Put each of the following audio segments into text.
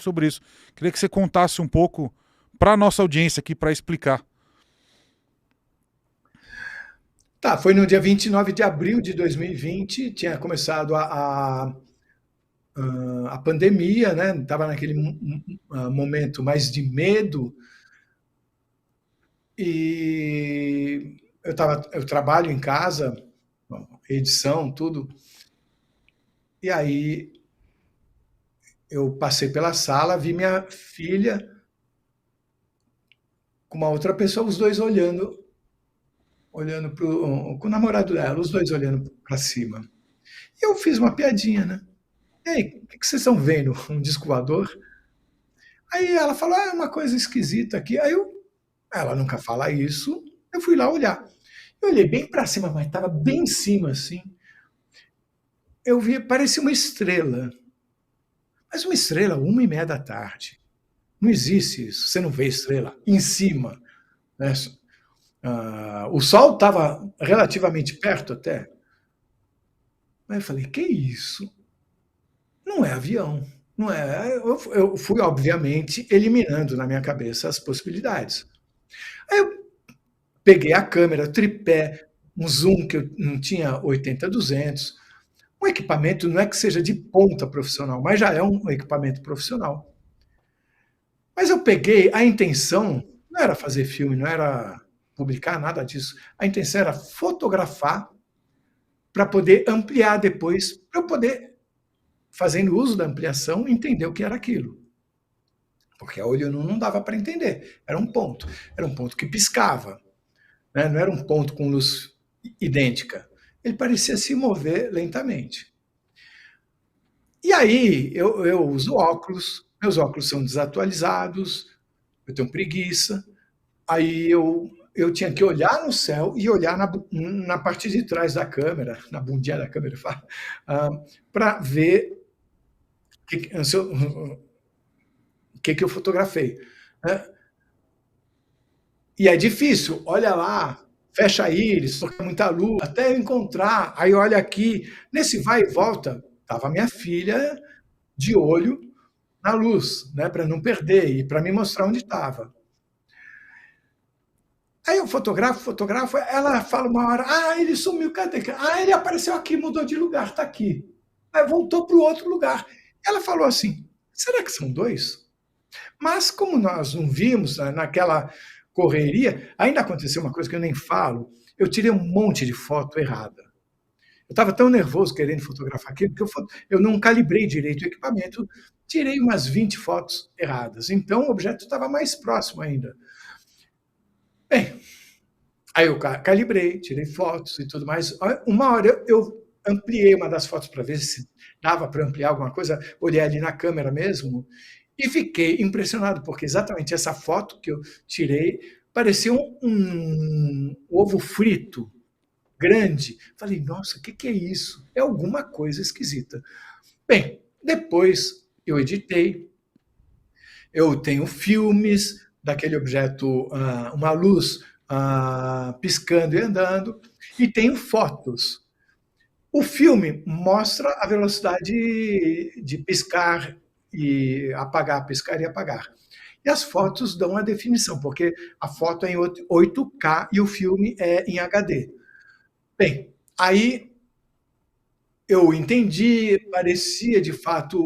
sobre isso. Queria que você contasse um pouco para a nossa audiência aqui, para explicar. Tá, foi no dia 29 de abril de 2020, tinha começado a pandemia, né? Estava naquele momento mais de medo, e eu trabalho em casa, edição, tudo, e aí eu passei pela sala, vi minha filha com uma outra pessoa, os dois olhando com o namorado dela, os dois olhando para cima. E eu fiz uma piadinha, né? E aí, o que vocês estão vendo? Um disco voador? Aí ela falou, é uma coisa esquisita aqui. Ela nunca fala isso, eu fui lá olhar. Eu olhei bem para cima, mas estava bem em cima, assim. Eu vi, parecia uma estrela. Mas uma estrela, 1h30 da tarde. Não existe isso. Você não vê estrela em cima. Né? O sol estava relativamente perto até. Aí eu falei, que isso? Não é avião. Não é. Eu fui, obviamente, eliminando na minha cabeça as possibilidades. Aí eu peguei a câmera, tripé, um zoom que eu não tinha 80-200. Um equipamento não é que seja de ponta profissional, mas já é um equipamento profissional. Mas eu peguei, a intenção não era fazer filme, não era publicar nada disso. A intenção era fotografar para poder ampliar depois, para eu poder, fazendo uso da ampliação, entender o que era aquilo. Porque a olho nu não dava para entender. Era um ponto. Era um ponto que piscava. Né? Não era um ponto com luz idêntica. Ele parecia se mover lentamente. E aí eu uso óculos, meus óculos são desatualizados, eu tenho preguiça. Aí eu tinha que olhar no céu e olhar na parte de trás da câmera, na bundinha da câmera, para ver o que eu fotografei. Né? E é difícil, olha lá, fecha a íris, toca muita luz, até eu encontrar, aí olha aqui, nesse vai e volta, estava minha filha de olho na luz, né, para não perder e para me mostrar onde estava. Aí eu fotografo, ela fala uma hora, ele sumiu, cadê? Ele apareceu aqui, mudou de lugar, está aqui. Aí voltou para o outro lugar. Ela falou assim, será que são dois? Mas como nós não vimos naquela correria, ainda aconteceu uma coisa que eu nem falo, eu tirei um monte de foto errada. Eu estava tão nervoso querendo fotografar aquilo que eu não calibrei direito o equipamento, tirei umas 20 fotos erradas. Então o objeto estava mais próximo ainda. Bem, aí eu calibrei, tirei fotos e tudo mais. Uma hora eu ampliei uma das fotos para ver se dava para ampliar alguma coisa, olhei ali na câmera mesmo e fiquei impressionado, porque exatamente essa foto que eu tirei parecia um ovo frito grande. Falei, nossa, o que é isso? É alguma coisa esquisita. Bem, depois eu editei, eu tenho filmes daquele objeto, uma luz piscando e andando, e tenho fotos. O filme mostra a velocidade de piscar e apagar, piscar e apagar. E as fotos dão a definição, porque a foto é em 8K e o filme é em HD. Bem, aí eu entendi, parecia de fato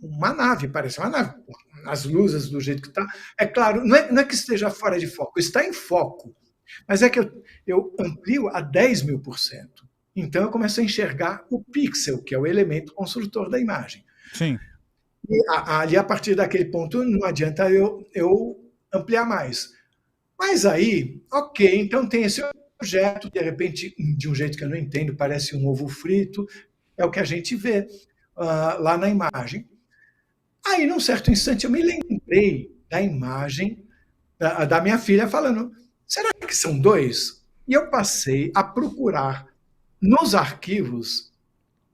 uma nave, parecia uma nave, as luzes do jeito que está. É claro, não é que esteja fora de foco, está em foco, mas é que eu amplio a 10.000%. Então eu começo a enxergar o pixel, que é o elemento construtor da imagem. Sim. E ali, a partir daquele ponto, não adianta eu ampliar mais. Mas aí, ok, então tem esse objeto, de repente, de um jeito que eu não entendo, parece um ovo frito, é o que a gente vê lá na imagem. Aí, num certo instante, eu me lembrei da imagem da minha filha falando, será que são dois? E eu passei a procurar nos arquivos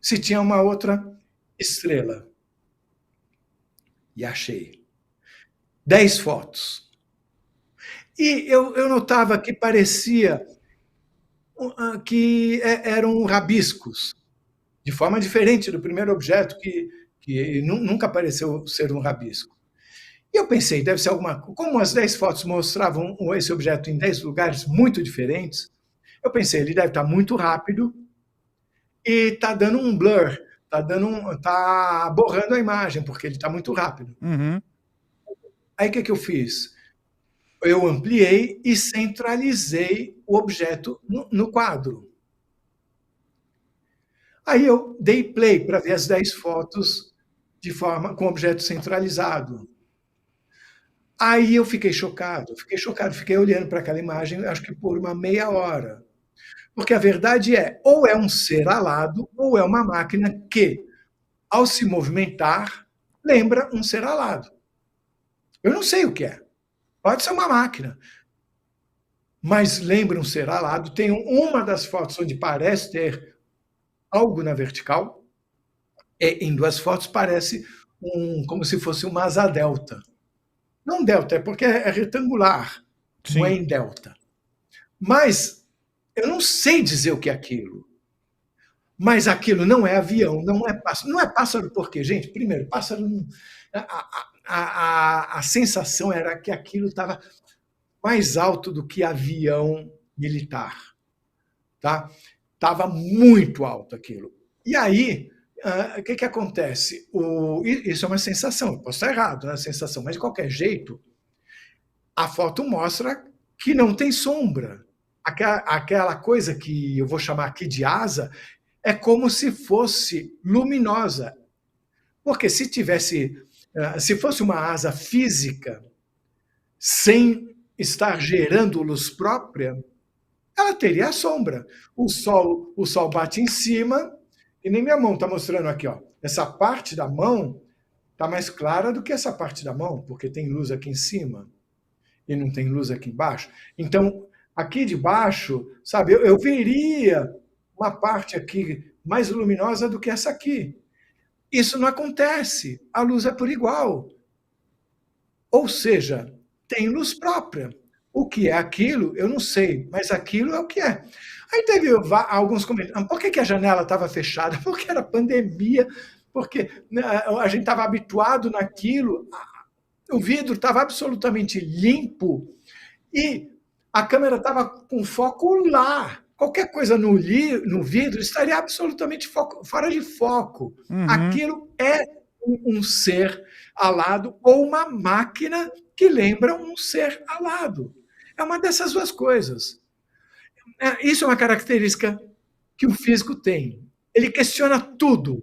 se tinha uma outra estrela. E achei 10 fotos. E eu notava que parecia que eram rabiscos, de forma diferente do primeiro objeto, que que nunca pareceu ser um rabisco. E eu pensei, deve ser alguma coisa. Como as 10 fotos mostravam esse objeto em 10 lugares muito diferentes, eu pensei, ele deve estar muito rápido e está dando um blur, está borrando a imagem, porque ele está muito rápido. Uhum. Aí o que eu fiz? Eu ampliei e centralizei o objeto no quadro. Aí eu dei play para ver as 10 fotos com objeto centralizado. Aí eu fiquei chocado, fiquei olhando para aquela imagem, acho que por uma meia hora. Porque a verdade é, ou é um ser alado, ou é uma máquina que, ao se movimentar, lembra um ser alado. Eu não sei o que é. Pode ser uma máquina, mas lembra um ser alado. Tem uma das fotos onde parece ter algo na vertical, em 2 fotos parece como se fosse uma asa delta. Não delta, é porque é retangular, Sim. não é em delta. Mas eu não sei dizer o que é aquilo. Mas aquilo não é avião, não é pássaro. Não é pássaro por quê, gente? Primeiro, pássaro não... A sensação era que aquilo estava mais alto do que avião militar. Tá? Estava muito alto aquilo. E aí, o que acontece? Isso é uma sensação, posso estar errado na sensação, mas de qualquer jeito, a foto mostra que não tem sombra. Aquela coisa que eu vou chamar aqui de asa é como se fosse luminosa. Porque se fosse uma asa física, sem estar gerando luz própria, ela teria a sombra. O sol bate em cima, e nem minha mão está mostrando aqui, ó. Essa parte da mão está mais clara do que essa parte da mão, porque tem luz aqui em cima e não tem luz aqui embaixo. Então, aqui de baixo, sabe, eu veria uma parte aqui mais luminosa do que essa aqui. Isso não acontece. A luz é por igual. Ou seja, tem luz própria. O que é aquilo, eu não sei, mas aquilo é o que é. Aí teve alguns comentários. Por que a janela estava fechada? Porque era pandemia, porque a gente estava habituado naquilo, o vidro estava absolutamente limpo e a câmera estava com foco lá. Qualquer coisa no vidro estaria absolutamente fora de foco. Uhum. Aquilo é um ser alado ou uma máquina que lembra um ser alado. É uma dessas 2 coisas. Isso é uma característica que o físico tem. Ele questiona tudo,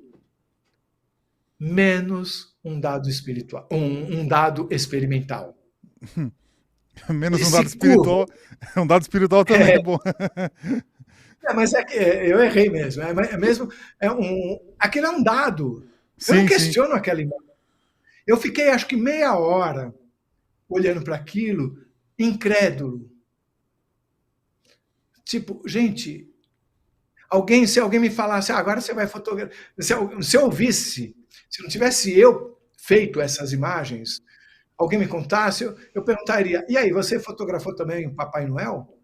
menos um dado espiritual, um dado experimental. Menos um dado espiritual. Um dado espiritual também é bom. Mas é que eu errei mesmo. Aquilo é um dado. Eu não questiono aquela imagem. Eu fiquei, acho que meia hora olhando para aquilo, incrédulo. Tipo, gente, se alguém me falasse, agora você vai fotografar. Se eu ouvisse, se não tivesse eu feito essas imagens, alguém me contasse, eu perguntaria, e aí, você fotografou também o Papai Noel?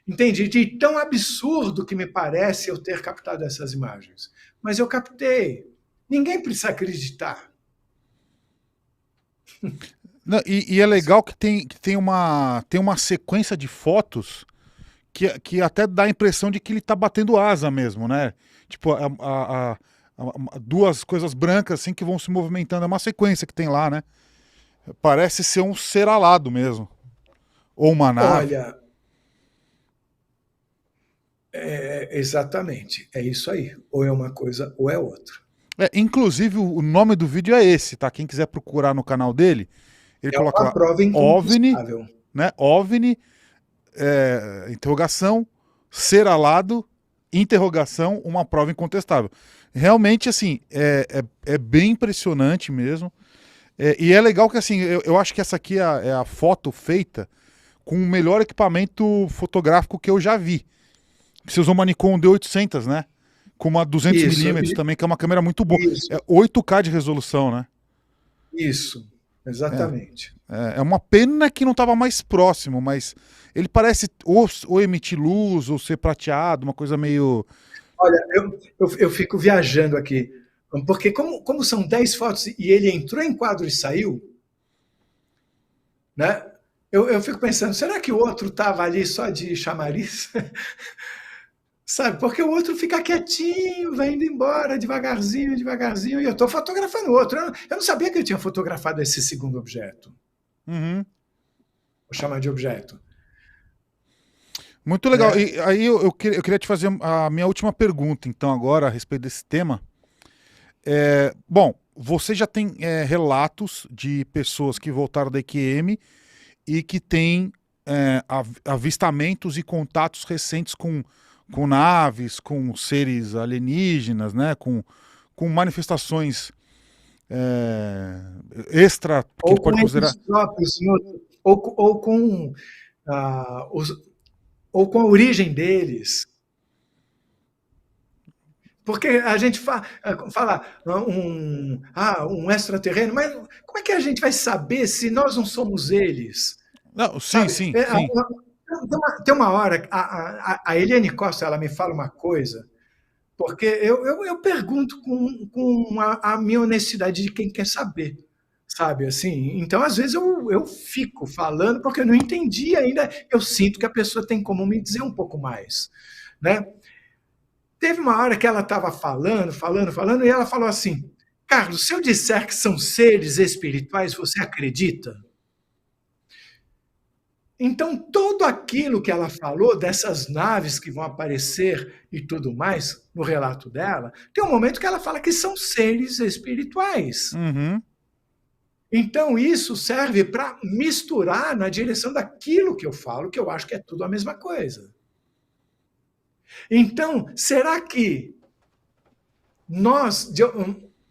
Entende? De tão absurdo que me parece eu ter captado essas imagens. Mas eu captei. Ninguém precisa acreditar. Não, e é legal que tem uma sequência de fotos que até dá a impressão de que ele tá batendo asa mesmo, né? Tipo, 2 coisas brancas assim que vão se movimentando. É uma sequência que tem lá, né? Parece ser um ser alado mesmo. Ou uma nave. Olha, exatamente. É isso aí. Ou é uma coisa ou é outra. Inclusive, o nome do vídeo é esse, tá? Quem quiser procurar no canal dele, ele coloca uma prova OVNI, né? OVNI, interrogação, ser alado, interrogação, uma prova incontestável. Realmente, assim, é bem impressionante mesmo. E é legal que, assim, eu acho que essa aqui é a foto feita com o melhor equipamento fotográfico que eu já vi. Você usou uma Nikon D800, né? Com uma 200mm também, que é uma câmera muito boa. Isso. É 8K de resolução, né? Isso, exatamente. É uma pena que não estava mais próximo, mas ele parece ou emitir luz, ou ser prateado, uma coisa meio... Olha, eu fico viajando aqui. Porque como são 10 fotos e ele entrou em quadro e saiu, né? Eu fico pensando, será que o outro estava ali só de chamariz? Sabe? Porque o outro fica quietinho, vai indo embora devagarzinho, devagarzinho, e eu estou fotografando o outro. Eu não sabia que eu tinha fotografado esse segundo objeto. Uhum. Vou chamar de objeto. Muito legal. Né? E aí eu queria te fazer a minha última pergunta, então, agora, a respeito desse tema. Bom, você já tem relatos de pessoas que voltaram da EQM e que têm avistamentos e contatos recentes com naves, com seres alienígenas, né? Com manifestações extra, que a Ou gente com pode considerar. eles próprios, ou com, ah, ou com a origem deles. Porque a gente fala um extraterreno, mas como é que a gente vai saber se nós não somos eles? Não, sim, Sabe? sim, sim. Tem uma hora, a Eliane Costa ela me fala uma coisa, porque eu pergunto com a minha honestidade de quem quer saber, sabe? Assim, então, às vezes, eu fico falando porque eu não entendi ainda, eu sinto que a pessoa tem como me dizer um pouco mais, né? Teve uma hora que ela estava falando, e ela falou assim: Carlos, se eu disser que são seres espirituais, você acredita? Então, tudo aquilo que ela falou, dessas naves que vão aparecer e tudo mais, no relato dela, tem um momento que ela fala que são seres espirituais. Uhum. Então, isso serve para misturar na direção daquilo que eu falo, que eu acho que é tudo a mesma coisa. Então, será que nós,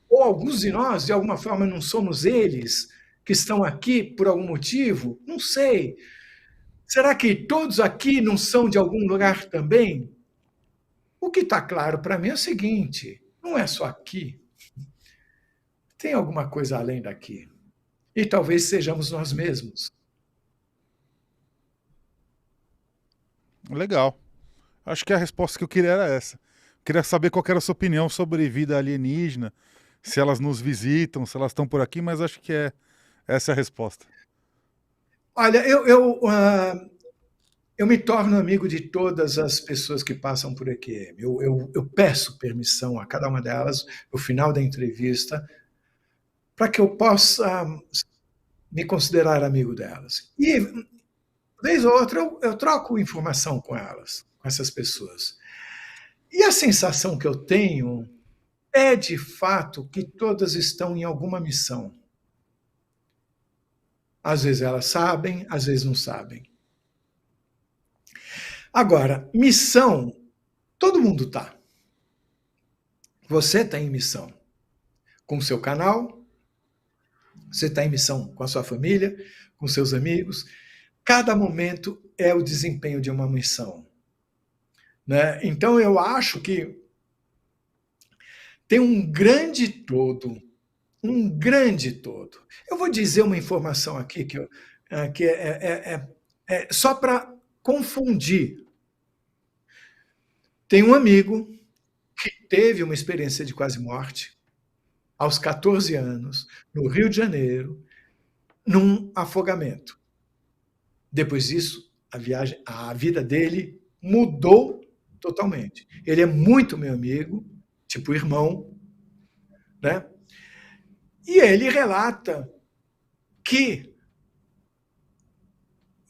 ou alguns de nós, de alguma forma, não somos eles que estão aqui por algum motivo? Não sei. Será que todos aqui não são de algum lugar também? O que está claro para mim é o seguinte: não é só aqui. Tem alguma coisa além daqui. E talvez sejamos nós mesmos. Legal. Acho que a resposta que eu queria era essa. Queria saber qual que era a sua opinião sobre vida alienígena, se elas nos visitam, se elas estão por aqui, mas acho que essa é a resposta. Olha, eu me torno amigo de todas as pessoas que passam por aqui. Eu peço permissão a cada uma delas, no final da entrevista, para que eu possa me considerar amigo delas. E, vez ou outra, eu troco informação com elas, com essas pessoas. E a sensação que eu tenho é, de fato, que todas estão em alguma missão. Às vezes elas sabem, às vezes não sabem. Agora, missão, todo mundo está. Você está em missão com o seu canal, você está em missão com a sua família, com seus amigos. Cada momento é o desempenho de uma missão. Né? Então, eu acho que tem um grande todo. Um grande todo. Eu vou dizer uma informação aqui que é só para confundir. Tem um amigo que teve uma experiência de quase morte aos 14 anos, no Rio de Janeiro, num afogamento. Depois disso, a vida dele mudou totalmente. Ele é muito meu amigo, tipo irmão, né? E ele relata que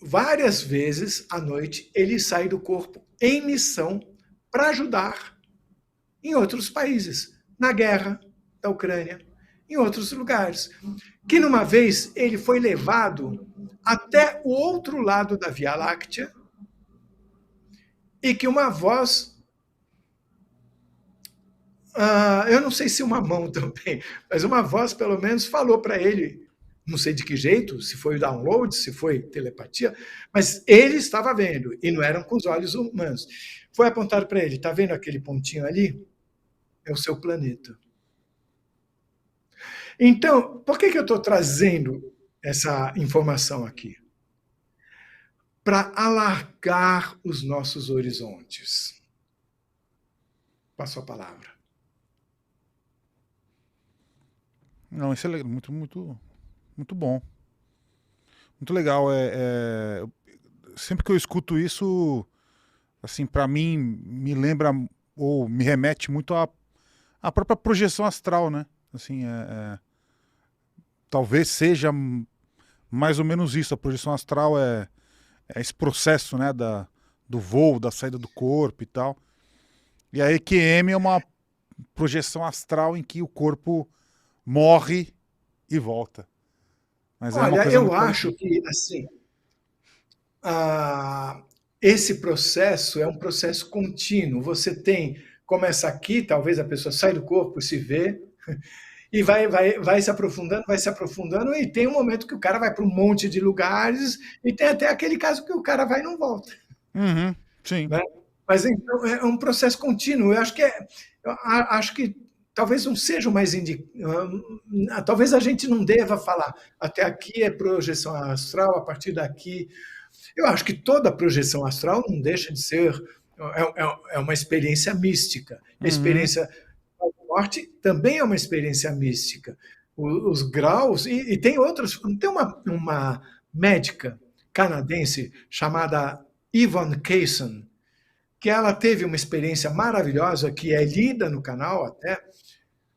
várias vezes à noite ele sai do corpo em missão para ajudar em outros países, na guerra da Ucrânia, em outros lugares. Que numa vez ele foi levado até o outro lado da Via Láctea e que uma voz, eu não sei se uma mão também, mas uma voz pelo menos falou para ele, não sei de que jeito, se foi download, se foi telepatia, mas ele estava vendo, e não eram com os olhos humanos. Foi apontado para ele, está vendo aquele pontinho ali? É o seu planeta. Então, por que eu estou trazendo essa informação aqui? Para alargar os nossos horizontes. Passo a palavra. Não, isso é muito, muito, muito bom. Muito legal. Sempre que eu escuto isso, assim, para mim, me lembra ou me remete muito à própria projeção astral, né? Assim, talvez seja mais ou menos isso. A projeção astral é esse processo, né, do voo, da saída do corpo e tal. E a EQM é uma projeção astral em que o corpo morre e volta. Mas é uma Olha, coisa eu muito acho parecida. que, assim, esse processo é um processo contínuo. Você começa aqui, talvez a pessoa sai do corpo, se vê, e vai se aprofundando, e tem um momento que o cara vai para um monte de lugares, e tem até aquele caso que o cara vai e não volta. Uhum, sim. Né? Mas então, é um processo contínuo. Eu acho que talvez não seja o mais talvez a gente não deva falar até aqui é projeção astral, a partir daqui. Eu acho que toda projeção astral não deixa de ser uma experiência mística. A Uhum, experiência da morte também é uma experiência mística. Os graus, e tem outras. Tem uma médica canadense chamada Yvonne Kaysen, que ela teve uma experiência maravilhosa, que é lida no canal até.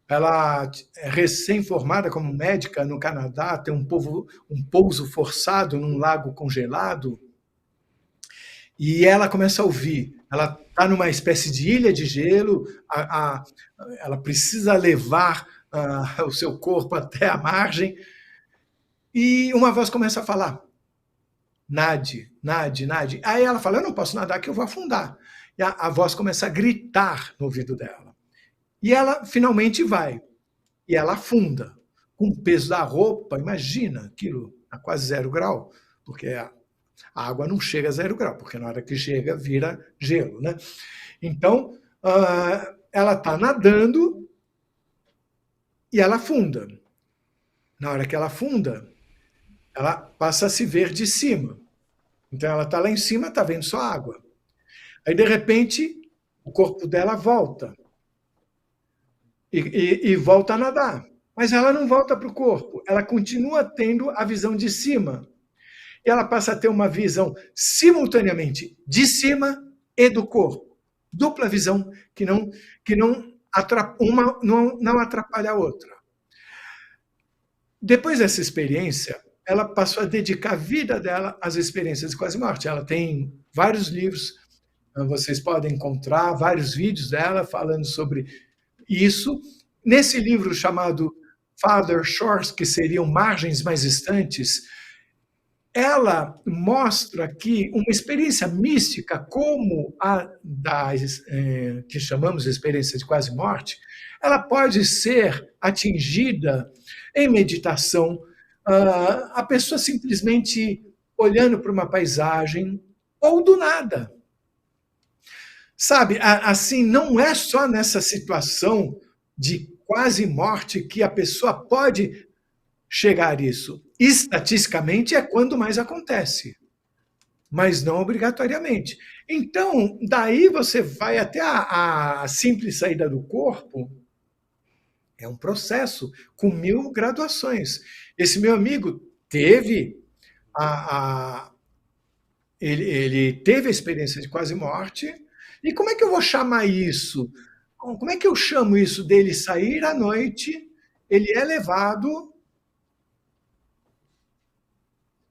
Ela é recém-formada como médica no Canadá, tem um pouso forçado num lago congelado, e ela começa a ouvir. Ela está numa espécie de ilha de gelo, ela precisa levar o seu corpo até a margem, e uma voz começa a falar: nade, nade, nade. Aí ela fala: eu não posso nadar, que eu vou afundar. E a voz começa a gritar no ouvido dela. E ela finalmente vai. E ela afunda. Com o peso da roupa, imagina aquilo a quase 0 grau, porque a água não chega a 0 grau, porque na hora que chega vira gelo, né? Então, ela está nadando e ela afunda. Na hora que ela afunda, ela passa a se ver de cima. Então ela está lá em cima, está vendo só água. Aí, de repente, o corpo dela volta. E volta a nadar. Mas ela não volta para o corpo, ela continua tendo a visão de cima. E ela passa a ter uma visão simultaneamente de cima e do corpo. Dupla visão uma não atrapalha a outra. Depois dessa experiência, ela passou a dedicar a vida dela às experiências de quase morte. Ela tem vários livros, vocês podem encontrar vários vídeos dela falando sobre isso. Nesse livro chamado Farther Shores, que seriam margens mais distantes, ela mostra que uma experiência mística, como a que chamamos de experiência de quase morte, ela pode ser atingida em meditação, a pessoa simplesmente olhando para uma paisagem ou do nada. Sabe, assim, não é só nessa situação de quase morte que a pessoa pode chegar a isso. Estatisticamente é quando mais acontece, mas não obrigatoriamente. Então, daí você vai até a simples saída do corpo, é um processo com 1000 graduações. Esse meu amigo teve ele teve a experiência de quase morte. E como é que eu vou chamar isso? Como é que eu chamo isso dele sair à noite? Ele é levado.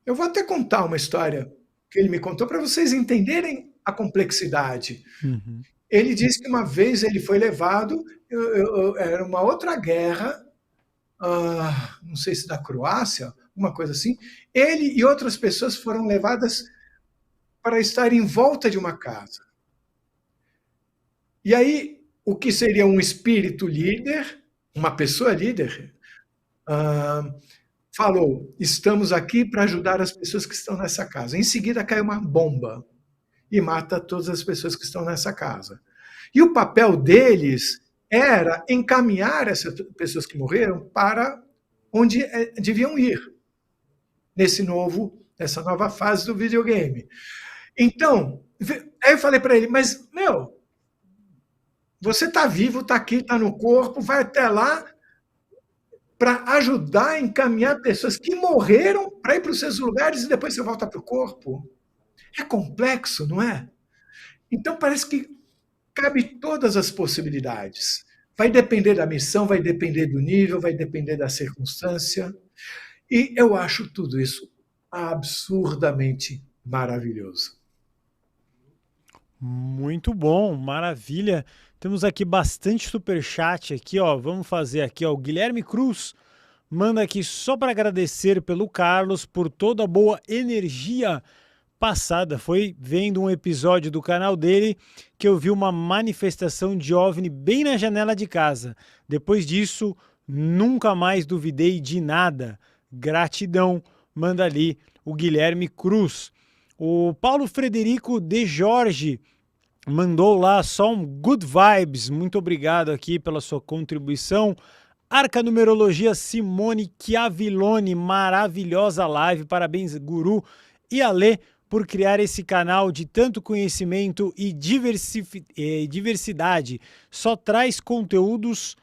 Eu vou até contar uma história que ele me contou para vocês entenderem a complexidade. uhum. Ele disse que uma vez ele foi levado, era uma outra guerra, não sei se da Croácia, uma coisa assim. Ele e outras pessoas foram levadas para estar em volta de uma casa. E aí, o que seria um espírito líder, uma pessoa líder, falou: estamos aqui para ajudar as pessoas que estão nessa casa. Em seguida, cai uma bomba e mata todas as pessoas que estão nessa casa. E o papel deles era encaminhar essas pessoas que morreram para onde deviam ir, nessa nova fase do videogame. Então, aí eu falei para ele: mas, você está vivo, está aqui, está no corpo, vai até lá, para ajudar a encaminhar pessoas que morreram para ir para os seus lugares e depois você volta para o corpo. É complexo, não é? Então parece que cabe todas as possibilidades. Vai depender da missão, vai depender do nível, vai depender da circunstância. E eu acho tudo isso absurdamente maravilhoso. Muito bom, maravilha. Temos aqui bastante superchat aqui, ó. Vamos fazer aqui, ó. O Guilherme Cruz manda aqui só para agradecer pelo Carlos por toda a boa energia passada. Foi vendo um episódio do canal dele que eu vi uma manifestação de OVNI bem na janela de casa. Depois disso, nunca mais duvidei de nada. Gratidão. Manda ali o Guilherme Cruz. O Paulo Frederico de Jorge mandou lá só um good vibes. Muito obrigado aqui pela sua contribuição. Arca Numerologia Simone Chiavilone, maravilhosa live. Parabéns, Guru e Alê, por criar esse canal de tanto conhecimento e diversidade. Só traz conteúdos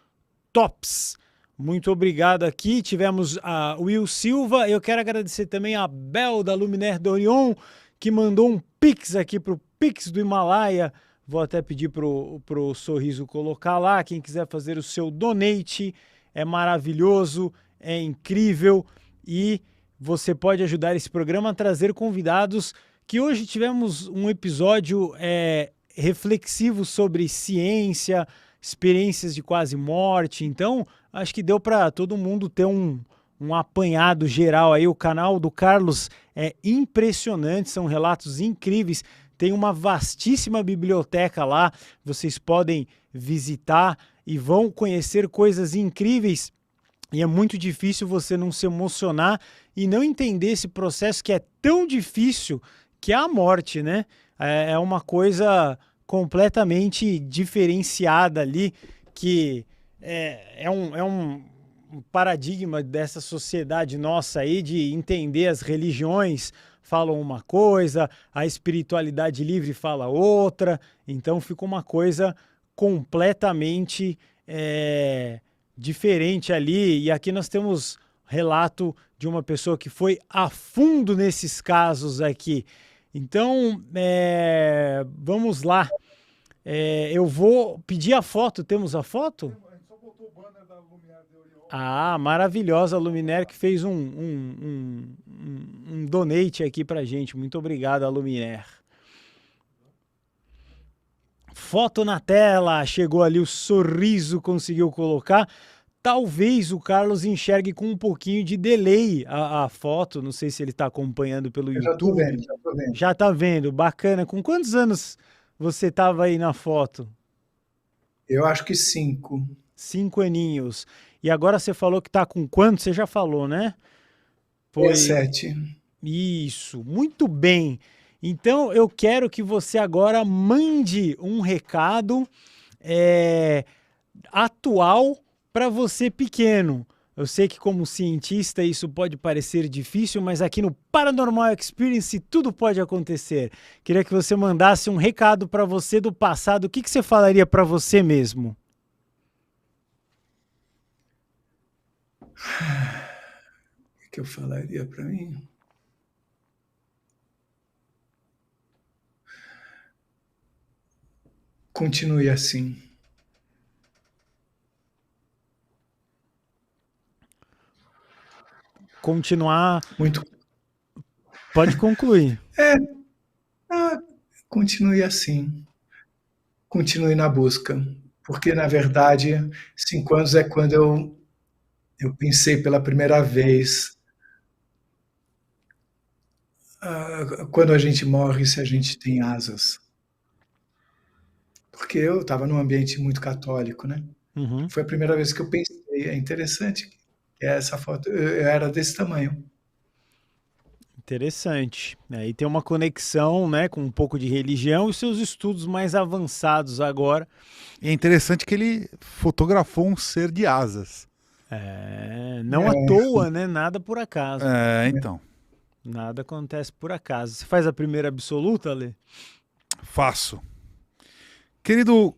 tops. Muito obrigado aqui. Tivemos a Will Silva. Eu quero agradecer também a Bel da Luminaire d'Orion, que mandou um Pix aqui pro Pix do Himalaia. Vou até pedir pro Sorriso colocar lá. Quem quiser fazer o seu donate, é maravilhoso, é incrível e você pode ajudar esse programa a trazer convidados, que hoje tivemos um episódio reflexivo sobre ciência, experiências de quase morte. Então, acho que deu para todo mundo ter um apanhado geral aí. O canal do Carlos é impressionante, são relatos incríveis. Tem uma vastíssima biblioteca lá, vocês podem visitar e vão conhecer coisas incríveis. E é muito difícil você não se emocionar e não entender esse processo que é tão difícil, que é a morte, né? É uma coisa completamente diferenciada ali, que é um paradigma dessa sociedade nossa aí, de entender as religiões falam uma coisa, a espiritualidade livre fala outra, então fica uma coisa completamente diferente ali. E aqui nós temos relato de uma pessoa que foi a fundo nesses casos aqui. Então, vamos lá. Eu vou pedir a foto. Temos a foto? A gente só botou o banner da Luminaire d'Orion. Ah, maravilhosa. A Luminaire que fez um donate aqui pra gente. Muito obrigado, a Luminaire. Foto na tela. Chegou ali o Sorriso, conseguiu colocar. Talvez o Carlos enxergue com um pouquinho de delay a foto. Não sei se ele está acompanhando pelo YouTube. Já tô vendo, já tô vendo. Já está vendo, bacana. Com quantos anos você estava aí na foto? Eu acho que 5. 5 aninhos. E agora você falou que está com quanto? Você já falou, né? 7. Isso, muito bem. Então eu quero que você agora mande um recado atual para você pequeno. Eu sei que como cientista isso pode parecer difícil, mas aqui no Paranormal Experience tudo pode acontecer. Queria que você mandasse um recado para você do passado. O que você falaria para você mesmo? O que eu falaria para mim? Continue assim. Continuar. Muito. Pode concluir. Continue assim. Continue na busca. Porque, na verdade, 5 anos é quando eu pensei pela primeira vez quando a gente morre, se a gente tem asas. Porque eu estava num ambiente muito católico, né? Uhum. Foi a primeira vez que eu pensei. É interessante que essa foto, eu era desse tamanho. Interessante. Aí tem uma conexão, né, com um pouco de religião e seus estudos mais avançados agora. E é interessante que ele fotografou um ser de asas. Não à toa, né? Nada por acaso. Então. Nada acontece por acaso. Você faz a primeira absoluta, Lê? Faço. Querido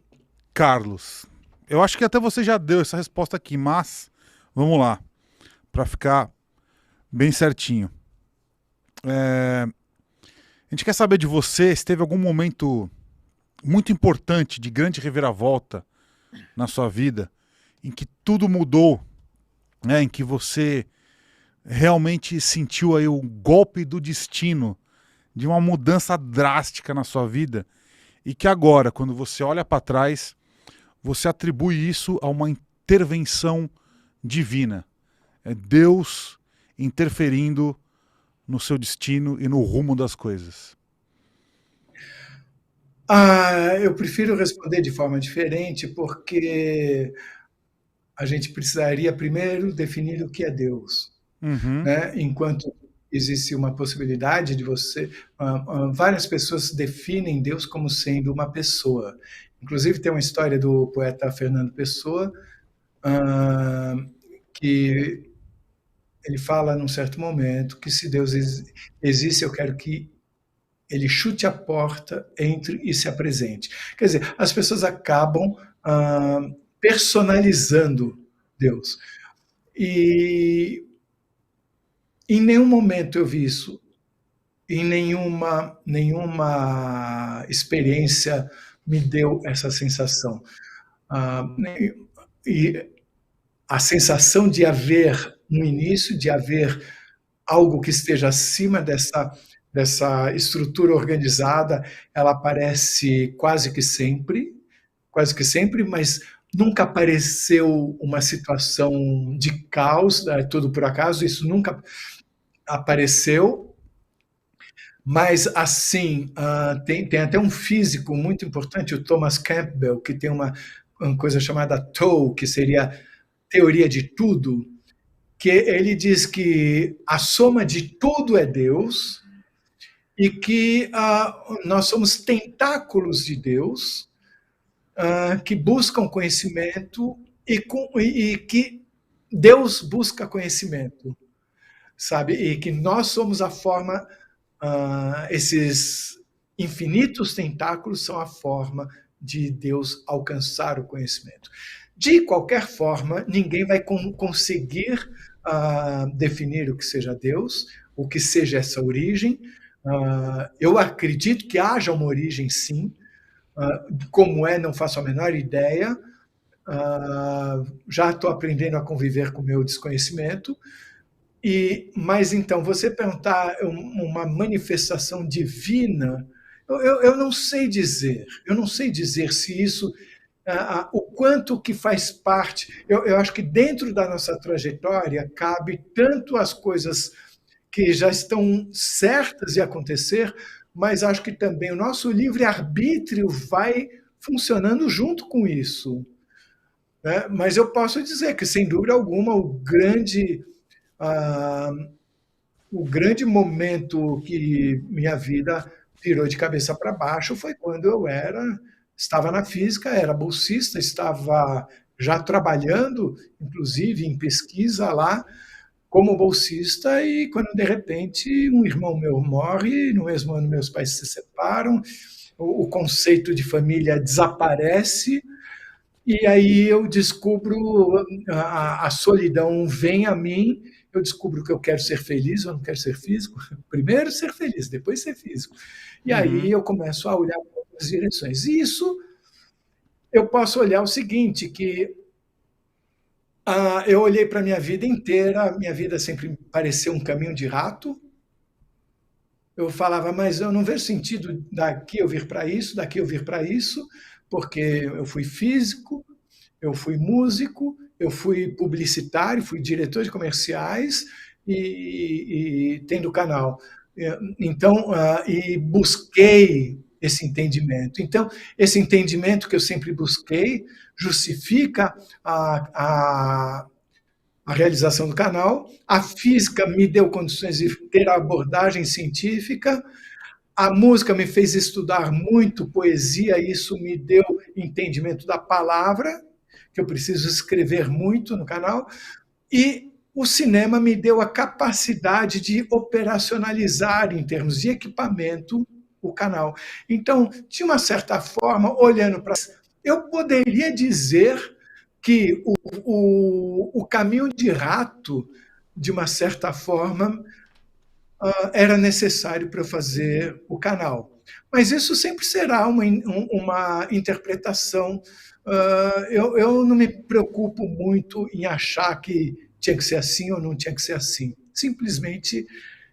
Carlos, eu acho que até você já deu essa resposta aqui, mas Vamos lá, para ficar bem certinho. A gente quer saber de você se teve algum momento muito importante, de grande reviravolta na sua vida, em que tudo mudou, né? Em que você realmente sentiu aí o golpe do destino, de uma mudança drástica na sua vida, e que agora, quando você olha para trás, você atribui isso a uma intervenção divina. É Deus interferindo no seu destino e no rumo das coisas. Eu prefiro responder de forma diferente, porque a gente precisaria primeiro definir o que é Deus. Né? Enquanto existe uma possibilidade de você... várias pessoas definem Deus como sendo uma pessoa. Inclusive tem uma história do poeta Fernando Pessoa, que ele fala num certo momento que se Deus existe, eu quero que ele chute a porta, entre e se apresente. Quer dizer, as pessoas acabam personalizando Deus. E em nenhum momento eu vi isso, em nenhuma experiência me deu essa sensação. E a sensação de haver um início, de haver algo que esteja acima dessa estrutura organizada, ela aparece quase que sempre, mas nunca apareceu uma situação de caos, tudo por acaso, isso nunca apareceu. Mas, assim, tem até um físico muito importante, o Thomas Campbell, que tem uma coisa chamada TOE, que seria teoria de tudo, que ele diz que a soma de tudo é Deus e que nós somos tentáculos de Deus que buscam conhecimento e que Deus busca conhecimento, sabe? E que nós somos a forma... esses infinitos tentáculos são a forma de Deus alcançar o conhecimento. De qualquer forma, ninguém vai conseguir definir o que seja Deus, o que seja essa origem. Eu acredito que haja uma origem, sim. Como não faço a menor ideia. Já estou aprendendo a conviver com o meu desconhecimento. Mas, então, você perguntar uma manifestação divina, eu não sei dizer. Eu não sei dizer se isso... o quanto que faz parte... Eu acho que dentro da nossa trajetória cabe tanto as coisas que já estão certas de acontecer, mas acho que também o nosso livre-arbítrio vai funcionando junto com isso. Né? Mas eu posso dizer que, sem dúvida alguma, o grande momento que minha vida virou de cabeça para baixo foi quando eu estava na física, era bolsista, estava já trabalhando, inclusive em pesquisa lá, como bolsista, e quando de repente um irmão meu morre, no mesmo ano meus pais se separam, o conceito de família desaparece, e aí eu descubro, a solidão vem a mim, eu descubro que eu quero ser feliz, eu não quero ser físico. Primeiro ser feliz, depois ser físico. E aí eu começo a olhar para outras direções. E isso, eu posso olhar o seguinte, que eu olhei para a minha vida inteira, minha vida sempre me pareceu um caminho de rato. Eu falava, mas eu não vejo sentido daqui eu vir para isso, daqui eu vir para isso, porque eu fui físico, eu fui músico, eu fui publicitário, fui diretor de comerciais e tendo canal. Então, e busquei esse entendimento. Então, esse entendimento que eu sempre busquei justifica a realização do canal. A física me deu condições de ter a abordagem científica. A música me fez estudar muito poesia, e isso me deu entendimento da palavra, que eu preciso escrever muito no canal. E o cinema me deu a capacidade de operacionalizar, em termos de equipamento, o canal. Então, de uma certa forma, olhando para... Eu poderia dizer que o caminho de rato, de uma certa forma, era necessário para fazer o canal. Mas isso sempre será uma interpretação. Eu não me preocupo muito em achar que tinha que ser assim ou não tinha que ser assim. Simplesmente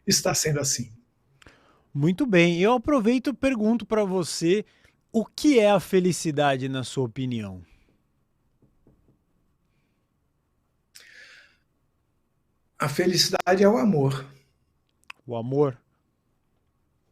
está sendo assim. Muito bem. Eu aproveito e pergunto para você o que é a felicidade na sua opinião? A felicidade é o amor. O amor?